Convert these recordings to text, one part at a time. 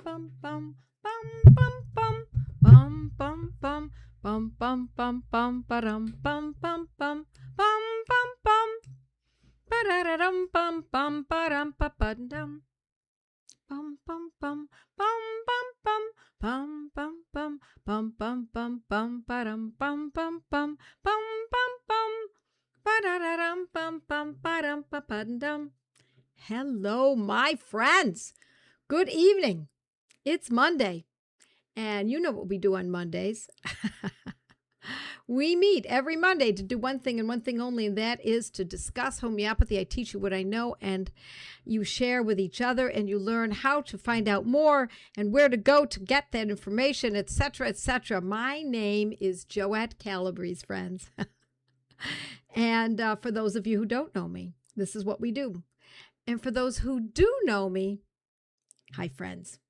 bum bum bum bum bum bum bum bum bum bum bum bum ba-dum bum bum bum bum bum bum ba-da-da-dum bum bum ba-dum ba-ba-dum bum bum bum bum bum bum bum bum bum bum bum bum ba-dum bum bum bum bum bum bum ba-da-da-dum bum bum ba-dum ba-ba-dum. Hello, my friends. Good evening. It's Monday, and you know what we do on Mondays. We meet every Monday to do one thing and one thing only, and that is to discuss homeopathy. I teach you what I know, and you share with each other, and you learn how to find out more and where to go to get that information, etc., etc. My name is Joette Calabrese, friends. And for those of you who don't know me, this is what we do. And for those who do know me, hi, friends.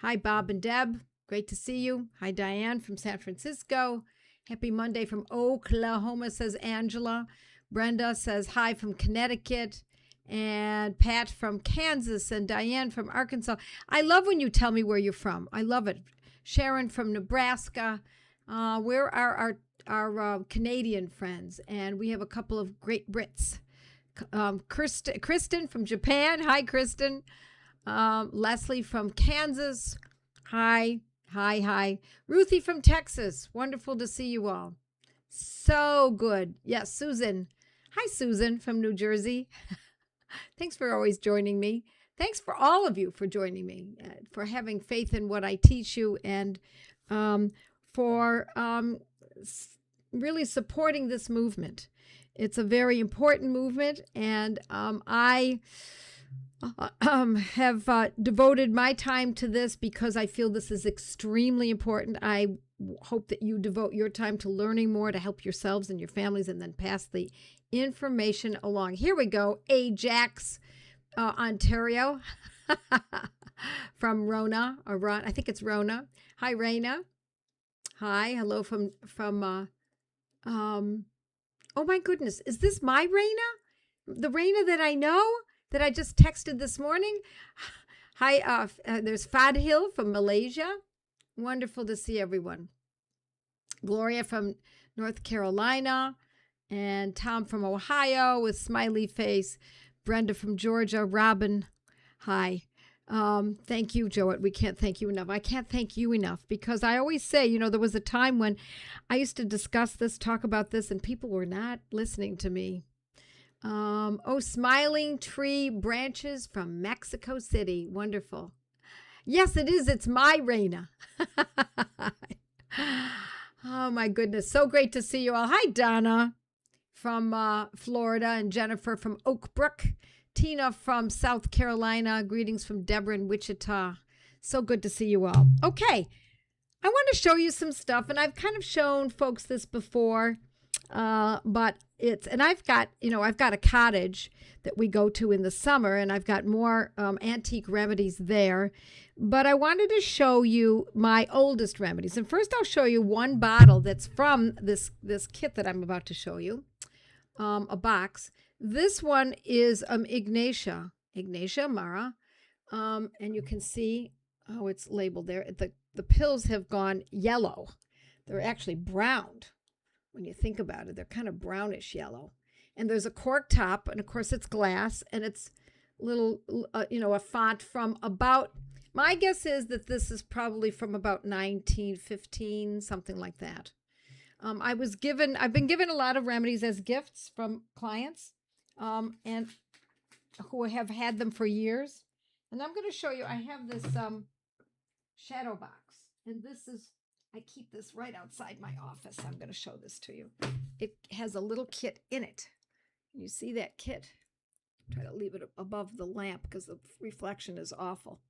Hi, Bob and Deb. Great to see you. Hi, Diane from San Francisco. Happy Monday from Oklahoma, says Angela. Brenda says hi from Connecticut. And Pat from Kansas and Diane from Arkansas. I love when you tell me where you're from. I love it. Sharon from Nebraska. Where are our Canadian friends? And we have a couple of great Brits. Kristen from Japan. Hi, Kristen. Leslie from Kansas. Hi. Ruthie from Texas. Wonderful to see you all. So good. Yes, Susan. Hi, Susan from New Jersey. Thanks for always joining me. Thanks for all of you for joining me, for having faith in what I teach you, and for really supporting this movement. It's a very important movement, and I have devoted my time to this because I feel this is extremely important. I hope that you devote your time to learning more to help yourselves and your families, and then pass the information along. Here we go. Ajax, Ontario, from Rona, or Ron, I think it's Rona. Hi, Raina. Hi, hello from oh my goodness, is this my Raina? The Raina that I know? That I just texted this morning. Hi, there's Fadhil from Malaysia. Wonderful to see everyone. Gloria from North Carolina, and Tom from Ohio with smiley face. Brenda from Georgia. Robin, hi. Thank you, Joette. We can't thank you enough. I can't thank you enough, because I always say, there was a time when I used to discuss this, talk about this, and people were not listening to me. Smiling Tree Branches from Mexico City. Wonderful. Yes, it is. It's my Raina. Oh, my goodness. So great to see you all. Hi, Donna from Florida, and Jennifer from Oak Brook. Tina from South Carolina. Greetings from Deborah in Wichita. So good to see you all. Okay. I want to show you some stuff, and I've kind of shown folks this before. But I've got a cottage that we go to in the summer, and I've got more antique remedies there. But I wanted to show you my oldest remedies. And first I'll show you one bottle that's from this kit that I'm about to show you, a box. This one is Ignatia Mara. And you can see, it's labeled there. The pills have gone yellow. They're actually brown. When you think about it, they're kind of brownish yellow. And there's a cork top, and of course it's glass, and it's little, a font from about, my guess is that this is probably from about 1915, something like that. I've been given a lot of remedies as gifts from clients, and who have had them for years. And I'm going to show you, I have this shadow box, and I keep this right outside my office. I'm going to show this to you. It has a little kit in it. You see that kit? Try to leave it above the lamp because the reflection is awful.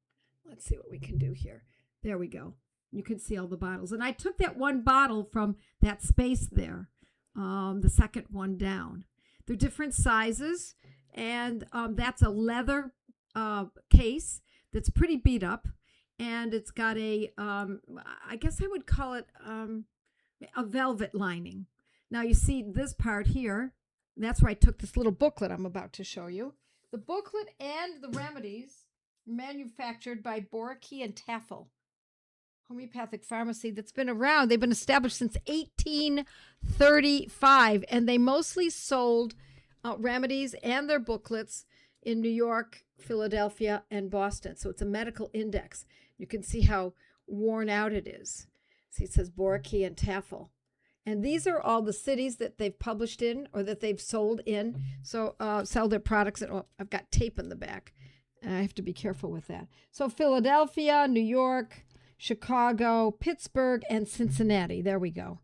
Let's see what we can do here. There we go. You can see all the bottles. And I took that one bottle from that space there, the second one down. They're different sizes, and that's a leather case that's pretty beat up. And it's got I guess I would call it a velvet lining. Now you see this part here. That's where I took this little booklet I'm about to show you. The booklet and the remedies manufactured by Borky and Taffel. Homeopathic pharmacy that's been around. They've been established since 1835, and they mostly sold remedies and their booklets in New York, Philadelphia, and Boston. So it's a medical index. You can see how worn out it is. See, it says Borky and Taffel. And these are all the cities that they've published in or that they've sold in. So sell their products. And, I've got tape in the back. And I have to be careful with that. So Philadelphia, New York, Chicago, Pittsburgh, and Cincinnati. There we go.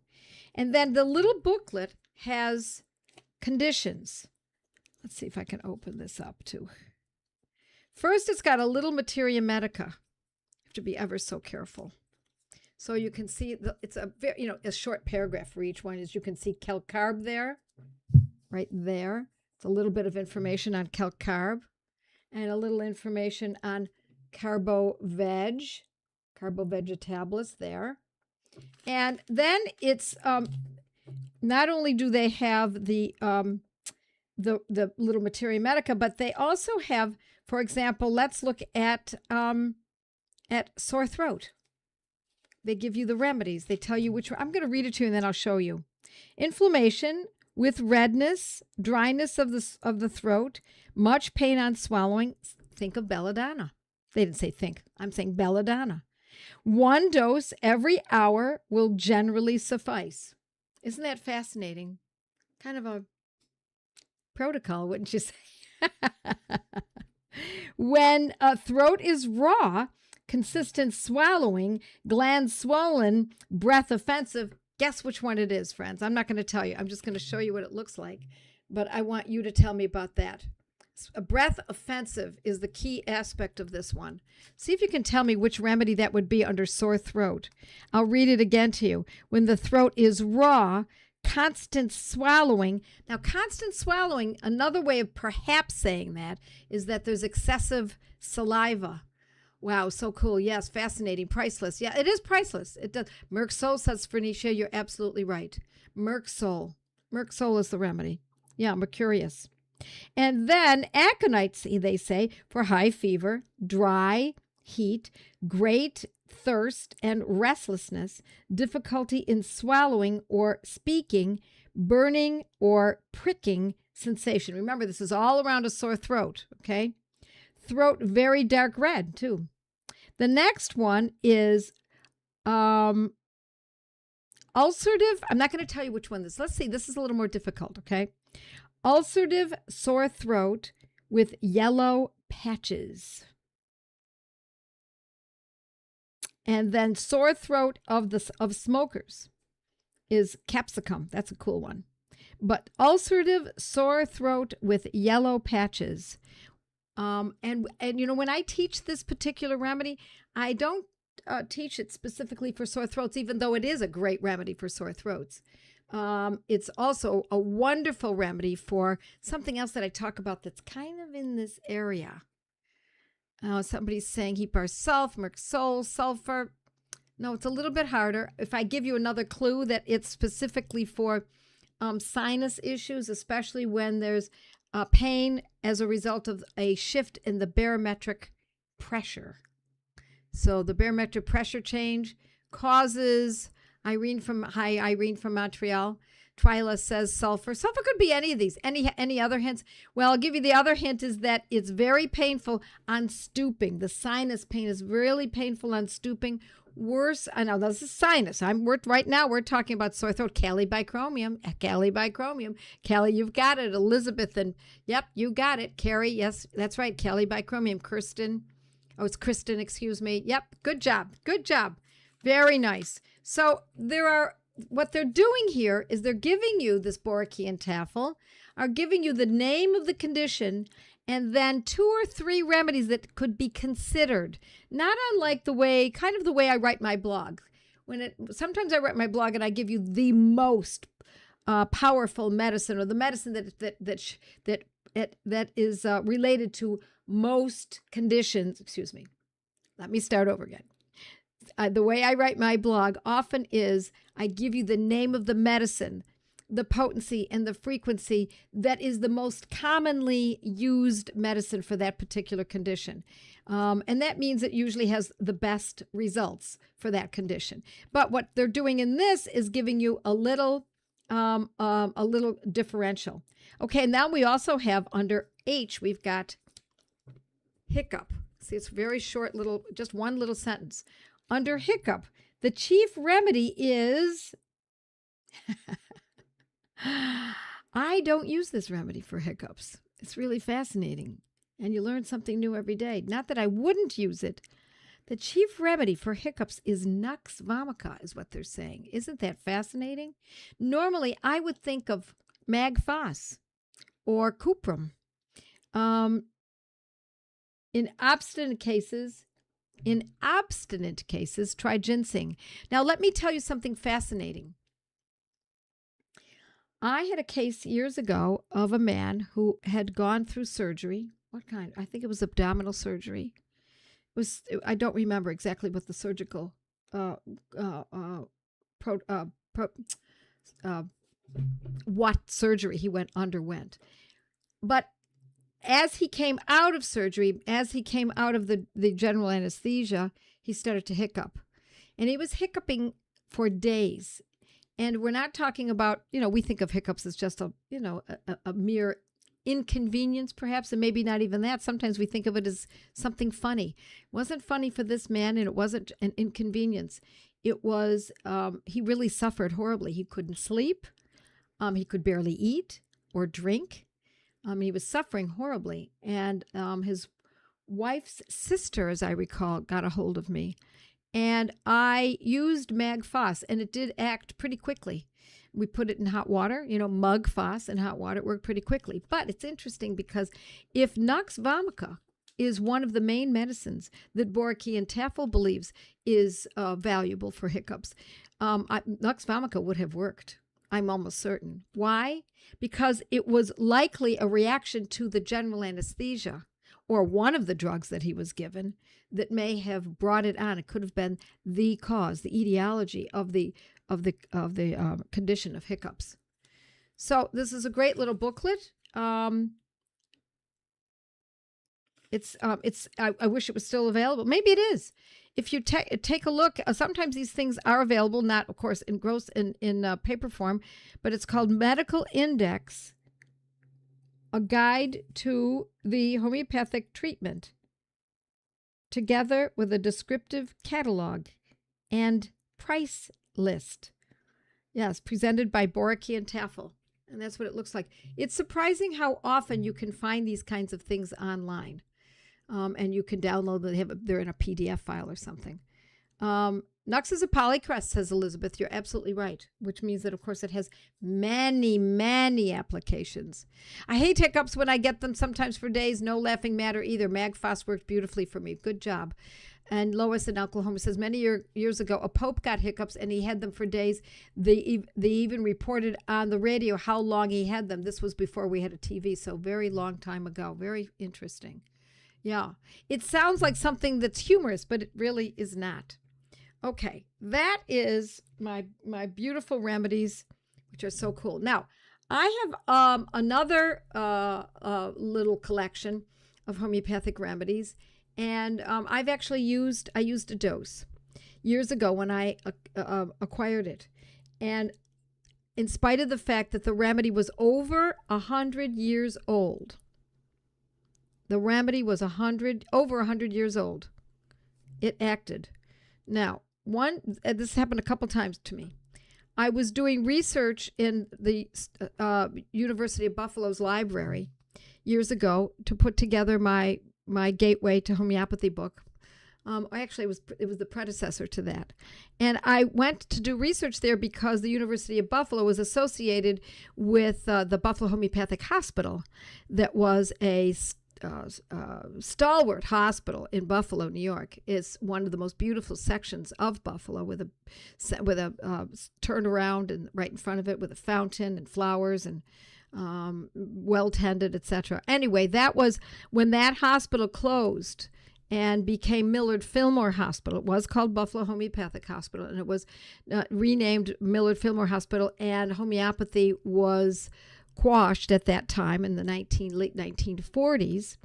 And then the little booklet has conditions. Let's see if I can open this up too. First, it's got a little materia medica. You have to be ever so careful. So you can see it's a very, a short paragraph for each one. As you can see, calcarb there, right there. It's a little bit of information on calcarb, and a little information on carbovegetables there. And then it's not only do they have the little materia medica, but they also have, for example, let's look at sore throat. They give you the remedies. They tell you which one. I'm going to read it to you and then I'll show you. Inflammation with redness, dryness of the throat, much pain on swallowing. Think of belladonna. They didn't say think. I'm saying belladonna. 1 dose every hour will generally suffice. Isn't that fascinating? Kind of a protocol, wouldn't you say? When a throat is raw, consistent swallowing, glands swollen, breath offensive, guess which one it is, friends? I'm not going to tell you. I'm just going to show you what it looks like. But I want you to tell me about that. A breath offensive is the key aspect of this one. See if you can tell me which remedy that would be under sore throat. I'll read it again to you. When the throat is raw, constant swallowing. Now, constant swallowing, another way of perhaps saying that is that there's excessive saliva. Wow, so cool. Yes, fascinating. Priceless. Yeah, it is priceless. It does. Merc Sol, says Phoenicia. You're absolutely right. Merc Sol. Merc Sol is the remedy. Yeah, mercurius. And then aconite, they say, for high fever, dry heat, great thirst and restlessness, difficulty in swallowing or speaking, burning or pricking sensation. Remember, this is all around a sore throat, okay? Throat very dark red, too. The next one is ulcerative. I'm not going to tell you which one this is. Let's see. This is a little more difficult, okay? Ulcerative sore throat with yellow patches. And then sore throat of smokers is capsicum. That's a cool one. But ulcerative sore throat with yellow patches. And when I teach this particular remedy, I don't teach it specifically for sore throats, even though it is a great remedy for sore throats. It's also a wonderful remedy for something else that I talk about that's kind of in this area. Somebody's saying Hepar sulf, Merc Sol, sulfur. No, it's a little bit harder. If I give you another clue that it's specifically for sinus issues, especially when there's pain as a result of a shift in the barometric pressure. So the barometric pressure change causes Irene from Montreal. Twyla says sulfur. Sulfur could be any of these. Any other hints? Well, I'll give you the other hint is that it's very painful on stooping. The sinus pain is really painful on stooping. Worse, I know this is sinus. Right now we're talking about sore throat. Calibicromium. Callie, you've got it. Elizabeth, and yep, you got it. Carrie, yes, that's right. Calibicromium. Kirsten. Oh, it's Kristen, excuse me. Yep, good job. Very nice. So what they're doing here is they're giving you this Borky and Taffel, are giving you the name of the condition, and then 2 or 3 remedies that could be considered. Not unlike the way I write my blog. Sometimes I write my blog and I give you the most powerful medicine, or the medicine that is related to most conditions. Excuse me. Let me start over again. The way I write my blog often is I give you the name of the medicine the potency and the frequency that is the most commonly used medicine for that particular condition. And that means it usually has the best results for that condition. But what they're doing in this is giving you a little differential. Okay, now we also have under H, we've got hiccup. See, it's very short little, just one little sentence. Under hiccup, the chief remedy is... I don't use this remedy for hiccups. It's really fascinating. And you learn something new every day. Not that I wouldn't use it. The chief remedy for hiccups is nux vomica, is what they're saying. Isn't that fascinating? Normally, I would think of mag phos or cuprum. In obstinate cases, try ginseng. Now, let me tell you something fascinating. I had a case years ago of a man who had gone through surgery. What kind? I think it was abdominal surgery. I don't remember exactly what the surgical what surgery he underwent. But as he came out of surgery, as he came out of the general anesthesia, he started to hiccup. And he was hiccuping for days. And we're not talking about, we think of hiccups as just a mere inconvenience, perhaps, and maybe not even that. Sometimes we think of it as something funny. It wasn't funny for this man, and it wasn't an inconvenience. It was, he really suffered horribly. He couldn't sleep. He could barely eat or drink. He was suffering horribly. And his wife's sister, as I recall, got a hold of me. And I used mag phos, and it did act pretty quickly. We put it in hot water, mug phos in hot water. It worked pretty quickly. But it's interesting because if nux vomica is one of the main medicines that Borachia Tafel believes is valuable for hiccups, nux vomica would have worked. I'm almost certain. Why? Because it was likely a reaction to the general anesthesia or one of the drugs that he was given that may have brought it on. It could have been the cause, the etiology of the condition of hiccups. So this is a great little booklet. I wish it was still available. Maybe it is. If you take a look, sometimes these things are available, not of course in paper form, but it's called Medical Index, a guide to the homeopathic treatment, together with a descriptive catalog and price list. Yes, presented by Borachia Tafel. And that's what it looks like. It's surprising how often you can find these kinds of things online. And you can download them. They're in a PDF file or something. Nux is a polycrest, says Elizabeth. You're absolutely right, which means that, of course, it has many, many applications. I hate hiccups when I get them sometimes for days. No laughing matter either. Mag phos worked beautifully for me. Good job. And Lois in Oklahoma says, many years ago, a pope got hiccups and he had them for days. They even reported on the radio how long he had them. This was before we had a TV, so very long time ago. Very interesting. Yeah, it sounds like something that's humorous, but it really is not. Okay, that is my beautiful remedies, which are so cool. Now, I have another little collection of homeopathic remedies, and I used a dose years ago when I acquired it. And in spite of the fact that the remedy was over 100 years old, the remedy was over 100 years old, it acted. Now, this happened a couple times to me. I was doing research in the University of Buffalo's library years ago to put together my Gateway to Homeopathy book. Actually, it was the predecessor to that. And I went to do research there because the University of Buffalo was associated with the Buffalo Homeopathic Hospital that was a stalwart hospital in Buffalo, New York. It's one of the most beautiful sections of Buffalo with a turnaround and right in front of it with a fountain and flowers and well tended, etc. Anyway, that was when that hospital closed and became Millard Fillmore Hospital. It was called Buffalo Homeopathic Hospital, and it was renamed Millard Fillmore Hospital, and homeopathy was quashed at that time in the late 1940s.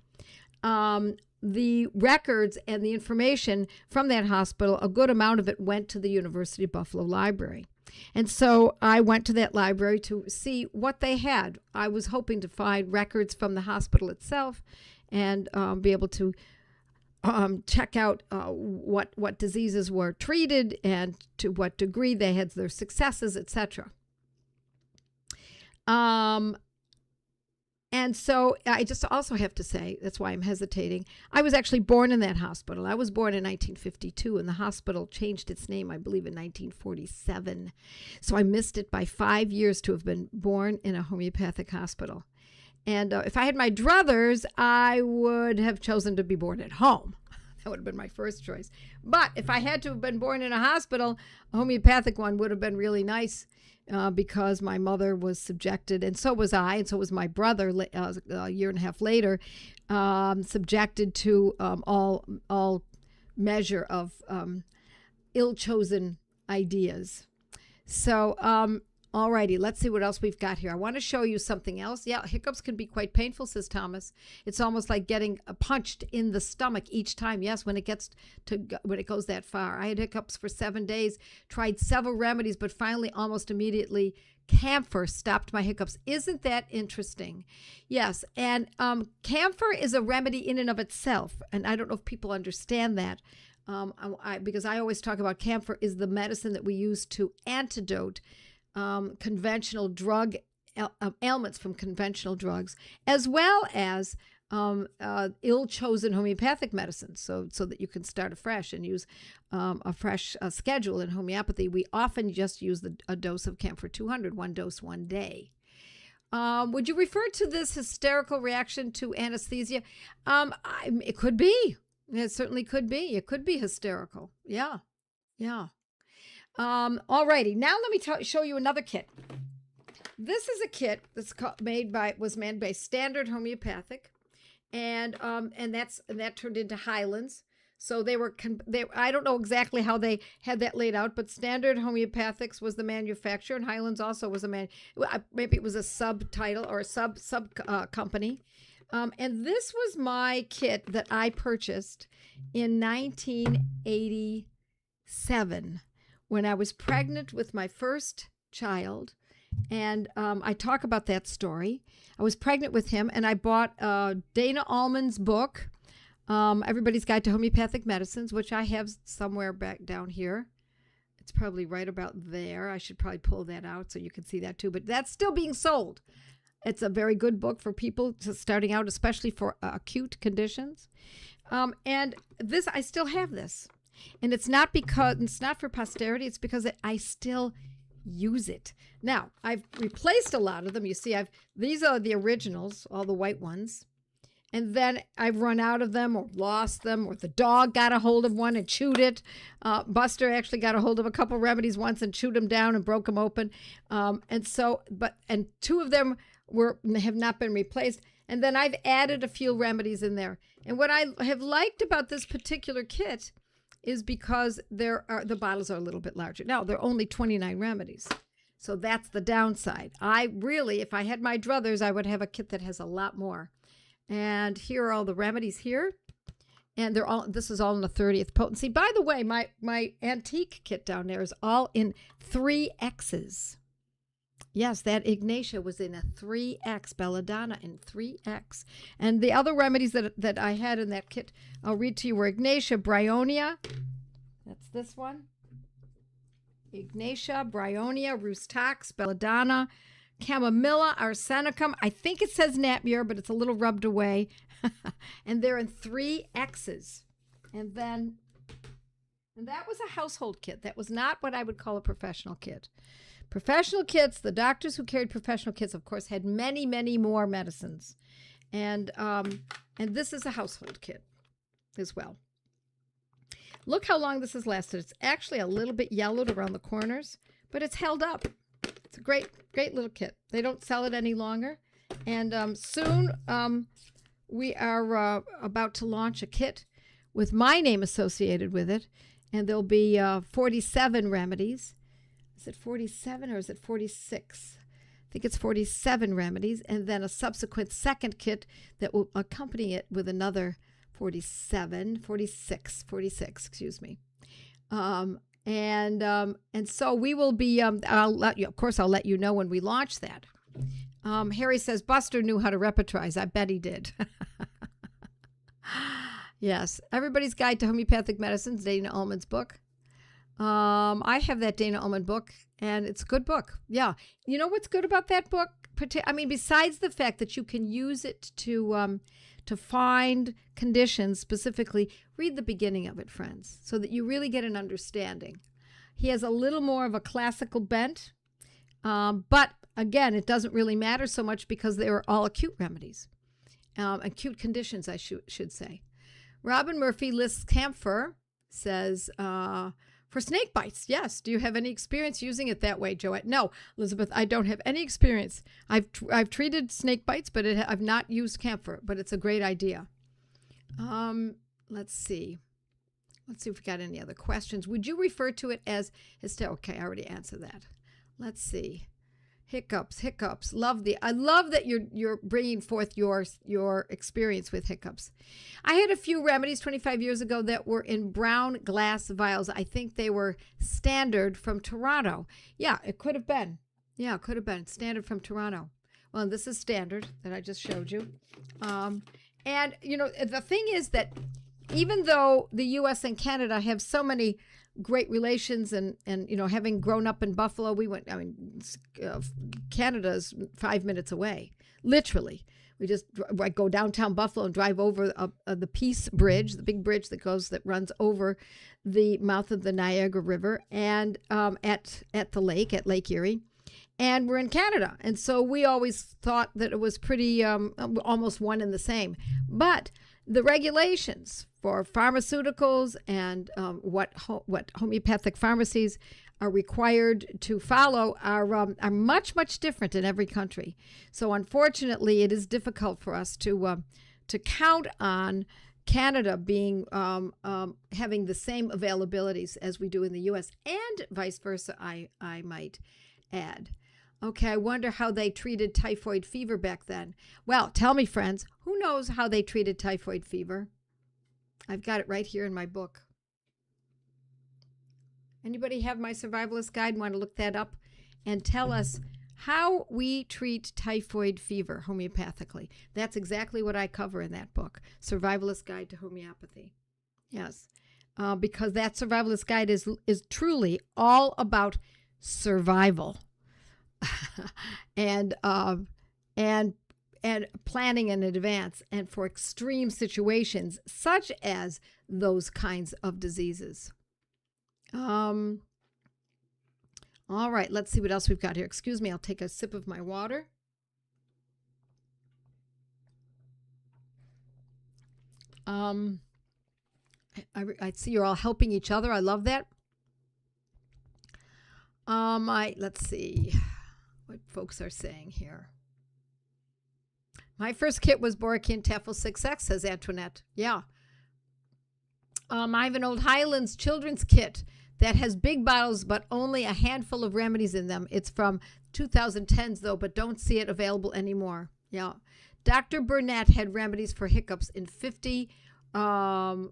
The records and the information from that hospital, a good amount of it went to the University of Buffalo Library. And so I went to that library to see what they had. I was hoping to find records from the hospital itself and be able to check out what diseases were treated and to what degree they had their successes, etc. And so I just also have to say, that's why I'm hesitating, I was actually born in that hospital. I was born in 1952, and the hospital changed its name, I believe, in 1947. So I missed it by 5 years to have been born in a homeopathic hospital. And if I had my druthers, I would have chosen to be born at home. That would have been my first choice. But if I had to have been born in a hospital, a homeopathic one would have been really nice. Because my mother was subjected, and so was I, and so was my brother a year and a half later, subjected to all measure of ill-chosen ideas. So, alrighty, let's see what else we've got here. I want to show you something else. Yeah, hiccups can be quite painful, says Thomas. It's almost like getting punched in the stomach each time. Yes, when it goes that far. I had hiccups for 7 days, tried several remedies, but finally, almost immediately, camphor stopped my hiccups. Isn't that interesting? Yes, and camphor is a remedy in and of itself, and I don't know if people understand that. Because I always talk about camphor is the medicine that we use to antidote conventional drug ailments from conventional drugs, as well as ill-chosen homeopathic medicines, so that you can start afresh and use a fresh schedule. In homeopathy, we often just use a dose of camphor 200, one dose one day. Would you refer to this hysterical reaction to anesthesia? It could be. It certainly could be. It could be hysterical. Yeah. Alrighty, now let me show you another kit. This is a kit that's made by Standard Homeopathic, and that turned into Highlands. So I don't know exactly how they had that laid out, but Standard Homeopathics was the manufacturer, and Highlands also was maybe it was a subtitle or a sub company. And this was my kit that I purchased in 1987. When I was pregnant with my first child, and I talk about that story. I was pregnant with him, and I bought Dana Allman's book, Everybody's Guide to Homeopathic Medicines, which I have somewhere back down here. It's probably right about there. I should probably pull that out so you can see that too, but that's still being sold. It's a very good book for people starting out, especially for acute conditions. And this, I still have this. And it's not for posterity. It's because I still use it. Now, I've replaced a lot of them. You see, these are the originals, all the white ones. And then I've run out of them or lost them, or the dog got a hold of one and chewed it. Buster actually got a hold of a couple remedies once and chewed them down and broke them open. And two of them have not been replaced. And then I've added a few remedies in there. And what I have liked about this particular kit is because the bottles are a little bit larger. Now, they're only 29 remedies. So that's the downside. If I had my druthers, I would have a kit that has a lot more. And here are all the remedies here. And this is all in the 30th potency. By the way, my antique kit down there is all in 3Xs. Yes, that Ignatia was in a 3X, Belladonna in 3X. And the other remedies that I had in that kit, I'll read to you, were Ignatia, Bryonia. That's this one. Ignatia, Bryonia, Rustox, Belladonna, Chamomilla, Arsenicum. I think it says Natmure, but it's a little rubbed away. And they're in 3Xs. And that was a household kit. That was not what I would call a professional kit. Professional kits, the doctors who carried professional kits, of course, had many, many more medicines. And this is a household kit as well. Look how long this has lasted. It's actually a little bit yellowed around the corners, but it's held up. It's a great, great little kit. They don't sell it any longer. And soon we are about to launch a kit with my name associated with it. And there'll be 47 remedies. Is it 47 or is it 46? I think it's 47 remedies, and then a subsequent second kit that will accompany it with another 46, excuse me. And so we will be, I'll let you know when we launch that. Harry says, Buster knew how to repetize. I bet he did. Yes. Everybody's Guide to Homeopathic Medicines, Dana Ullman's book. I have that Dana Ullman book, and it's a good book. Yeah. You know what's good about that book? I mean, besides the fact that you can use it to find conditions specifically, read the beginning of it, friends, so that you really get an understanding. He has a little more of a classical bent, but again, it doesn't really matter so much because they are all acute remedies, acute conditions, I should say. Robin Murphy lists camphor, says, for snake bites, yes. Do you have any experience using it that way, Joette? No, Elizabeth, I don't have any experience. I've treated snake bites, but I've not used camphor, but it's a great idea. Let's see. Let's see if we got any other questions. Would you refer to it as hysterical? Okay, I already answered that. Let's see. Hiccups. I love that you're bringing forth your experience with hiccups. I had a few remedies 25 years ago that were in brown glass vials. I think they were standard from Toronto. Yeah, it could have been. Yeah, it could have been standard from Toronto. Well, this is standard that I just showed you. And you know, the thing is that even though the U.S. and Canada have so many great relations, and you know, having grown up in Buffalo, Canada's 5 minutes away, literally. We just go downtown Buffalo and drive over the Peace Bridge, the big bridge that runs over the mouth of the Niagara River, and at Lake Erie, and we're in Canada, and so we always thought that it was pretty almost one and the same, but the regulations for pharmaceuticals and what homeopathic pharmacies are required to follow are much, much different in every country. So unfortunately, it is difficult for us to count on Canada being having the same availabilities as we do in the U.S. and vice versa, I might add. Okay, I wonder how they treated typhoid fever back then. Well, tell me, friends, who knows how they treated typhoid fever? I've got it right here in my book. Anybody have my survivalist guide and want to look that up and tell us how we treat typhoid fever homeopathically? That's exactly what I cover in that book, Survivalist Guide to Homeopathy. Yes, because that survivalist guide is truly all about survival. and planning in advance and for extreme situations such as those kinds of diseases. All right, let's see what else we've got here. Excuse me, I'll take a sip of my water. I see you're all helping each other. I love that. Let's see what folks are saying here. My first kit was Boracan Tafel 6X, says Antoinette. Yeah. I have an old Highlands children's kit that has big bottles, but only a handful of remedies in them. It's from 2010s, though, but don't see it available anymore. Yeah. Dr. Burnett had remedies for hiccups in 50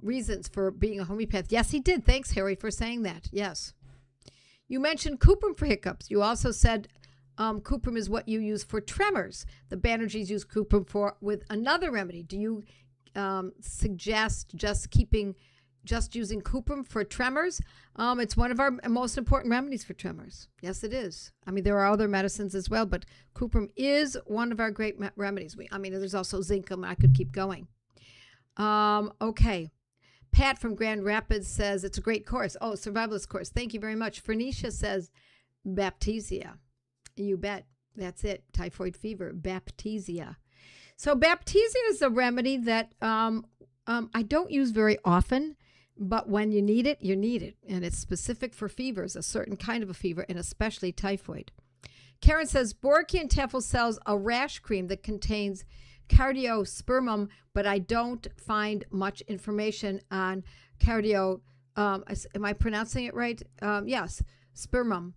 reasons for being a homeopath. Yes, he did. Thanks, Harry, for saying that. Yes. You mentioned cuprum for hiccups. You also said cuprum is what you use for tremors. The Banerjees use cuprum with another remedy. Do you suggest just using cuprum for tremors? It's one of our most important remedies for tremors. Yes, it is. I mean, there are other medicines as well, but cuprum is one of our great remedies. There's also zinc. I could keep going. Okay. Pat from Grand Rapids says it's a great course. Oh, survivalist course. Thank you very much. Phoenicia says Baptisia. You bet. That's it. Typhoid fever. Baptisia. So Baptisia is a remedy that I don't use very often, but when you need it, you need it. And it's specific for fevers, a certain kind of a fever, and especially typhoid. Karen says Boracan Tafel sells a rash cream that contains cardiospermum, but I don't find much information on cardio. Am I pronouncing it right? Yes, spermum.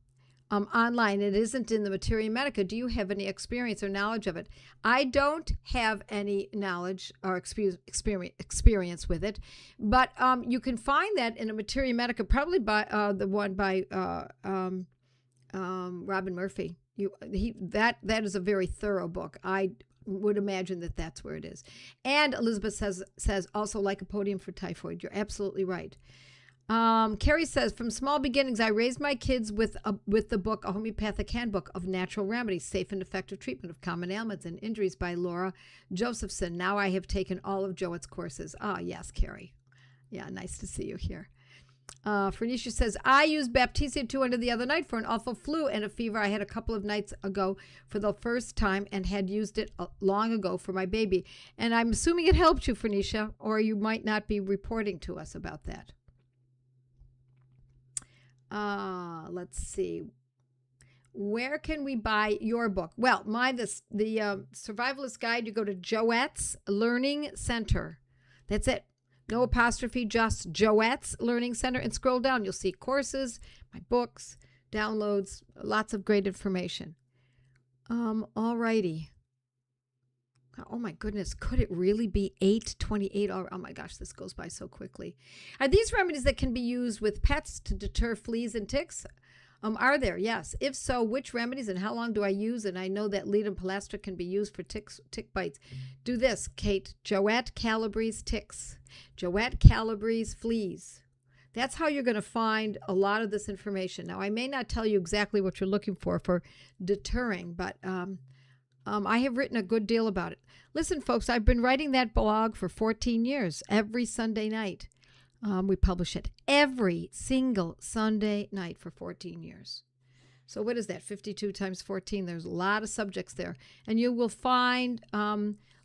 Online. It isn't in the Materia Medica. Do you have any experience or knowledge of it? I don't have any knowledge or experience with it, but you can find that in a Materia Medica, probably by the one by Robin Murphy. That is a very thorough book. I would imagine that that's where it is. And Elizabeth says also Lycopodium for typhoid. You're absolutely right. Carrie says, from small beginnings, I raised my kids with the book, A Homeopathic Handbook of Natural Remedies, Safe and Effective Treatment of Common Ailments and Injuries by Laura Josephson. Now I have taken all of Joette's courses. Ah, yes, Carrie. Yeah, nice to see you here. Fernicia says, I used Baptisia 200 the other night for an awful flu and a fever I had a couple of nights ago for the first time and had used it long ago for my baby. And I'm assuming it helped you, Fernicia, or you might not be reporting to us about that. Let's see. Where can we buy your book? Well, the Survivalist Guide, you go to Joette's Learning Center. That's it. No apostrophe, just Joette's Learning Center. And scroll down. You'll see courses, my books, downloads, lots of great information. All righty. Oh my goodness, could it really be 8:28? Oh my gosh, this goes by so quickly. Are these remedies that can be used with pets to deter fleas and ticks? Are there? Yes. If so, which remedies and how long do I use? And I know that Ledum pilastra can be used for tick bites. Do this, Kate. Joette Calabrese ticks. Joette Calabrese fleas. That's how you're going to find a lot of this information. Now, I may not tell you exactly what you're looking for deterring, but I have written a good deal about it. Listen, folks, I've been writing that blog for 14 years, every Sunday night. We publish it every single Sunday night for 14 years. So what is that? 52 times 14. There's a lot of subjects there. And you will find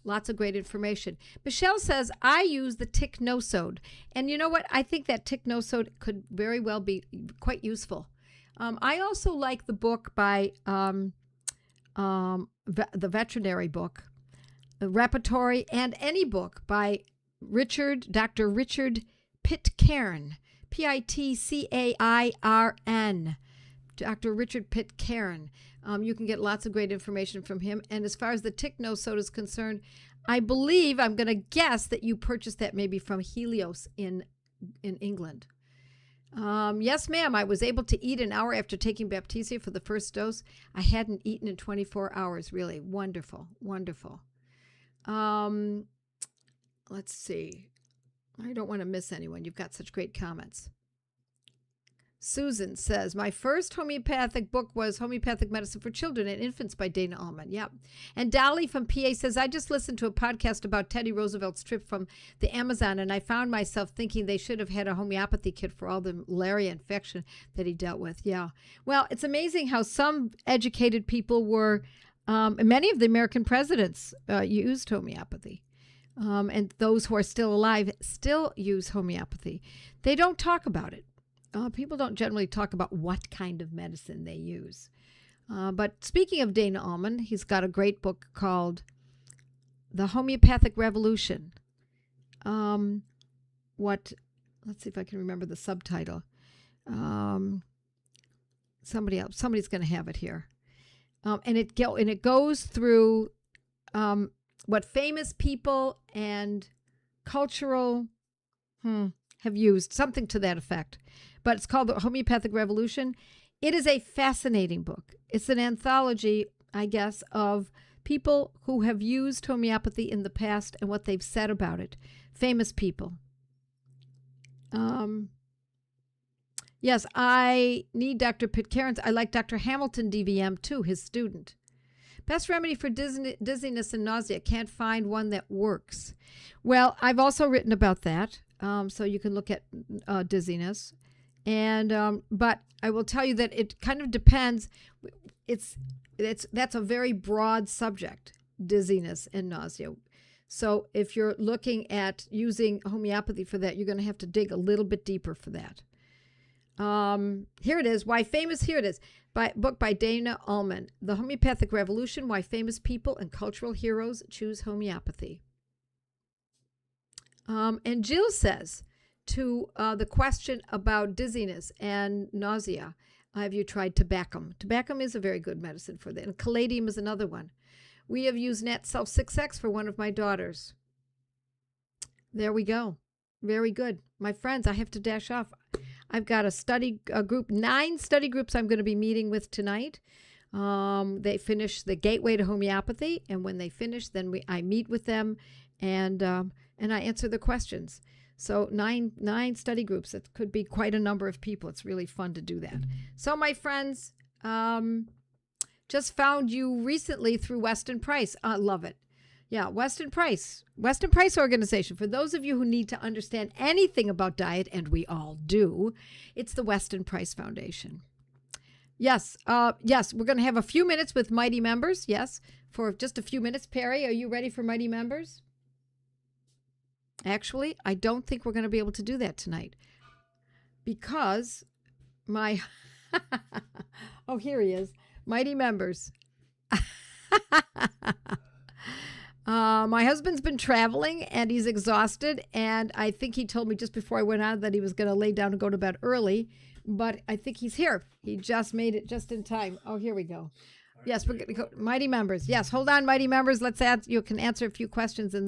lots of great information. Michelle says, I use the tick nosode. And you know what? I think that tick nosode could very well be quite useful. I also like the book by the veterinary book, the repertory, and any book by Dr. Richard Pitcairn, Pitcairn, Dr. Richard Pitcairn. You can get lots of great information from him. And as far as the tick nosode is concerned, I believe, I'm going to guess that you purchased that maybe from Helios in England. Yes, ma'am. I was able to eat an hour after taking Baptisia for the first dose. I hadn't eaten in 24 hours. Really wonderful, wonderful. Let's see. I don't want to miss anyone. You've got such great comments. Susan says, my first homeopathic book was Homeopathic Medicine for Children and Infants by Dana Ullman. Yep. And Dolly from PA says, I just listened to a podcast about Teddy Roosevelt's trip from the Amazon, and I found myself thinking they should have had a homeopathy kit for all the malaria infection that he dealt with. Yeah. Well, it's amazing how some educated people were, many of the American presidents used homeopathy. And those who are still alive still use homeopathy. They don't talk about it. People don't generally talk about what kind of medicine they use. But speaking of Dana Ullman, he's got a great book called The Homeopathic Revolution. Let's see if I can remember the subtitle. Somebody's going to have it here. And it goes through what famous people and cultural have used, something to that effect. But it's called The Homeopathic Revolution. It is a fascinating book. It's an anthology, I guess, of people who have used homeopathy in the past and what they've said about it. Famous people. Yes, I need Dr. Pitcairn's. I like Dr. Hamilton DVM too, his student. Best remedy for dizziness and nausea. Can't find one that works. Well, I've also written about that, so you can look at dizziness. And but I will tell you that it kind of depends. That's a very broad subject, dizziness and nausea. So if you're looking at using homeopathy for that, you're going to have to dig a little bit deeper for that. Here it is. Why famous? Here it is. Book by Dana Ullman. The Homeopathic Revolution, Why Famous People and Cultural Heroes Choose Homeopathy. And Jill says, to the question about dizziness and nausea, have you tried tobacco? Tobacco is a very good medicine for that. And caladium is another one. We have used Nat Self 6X for one of my daughters. There we go. Very good. My friends, I have to dash off. I've got a group, 9 study groups I'm going to be meeting with tonight. They finish the Gateway to Homeopathy, and when they finish, then I meet with them, and I answer the questions. So 9 study groups. It could be quite a number of people. It's really fun to do that. So my friends, just found you recently through Weston Price. I love it. Yeah, Weston Price Organization. For those of you who need to understand anything about diet, and we all do, it's the Weston Price Foundation. Yes, we're going to have a few minutes with Mighty Members. Yes, for just a few minutes. Perry, are you ready for Mighty Members? Actually, I don't think we're going to be able to do that tonight because my... oh, here he is. Mighty Members. My husband's been traveling and he's exhausted, and I think he told me just before I went on that he was going to lay down and go to bed early, but I think he's here. He just made it just in time. Oh, here we go. Yes, we're going to go. Mighty Members. Yes, hold on, Mighty Members. You can answer a few questions and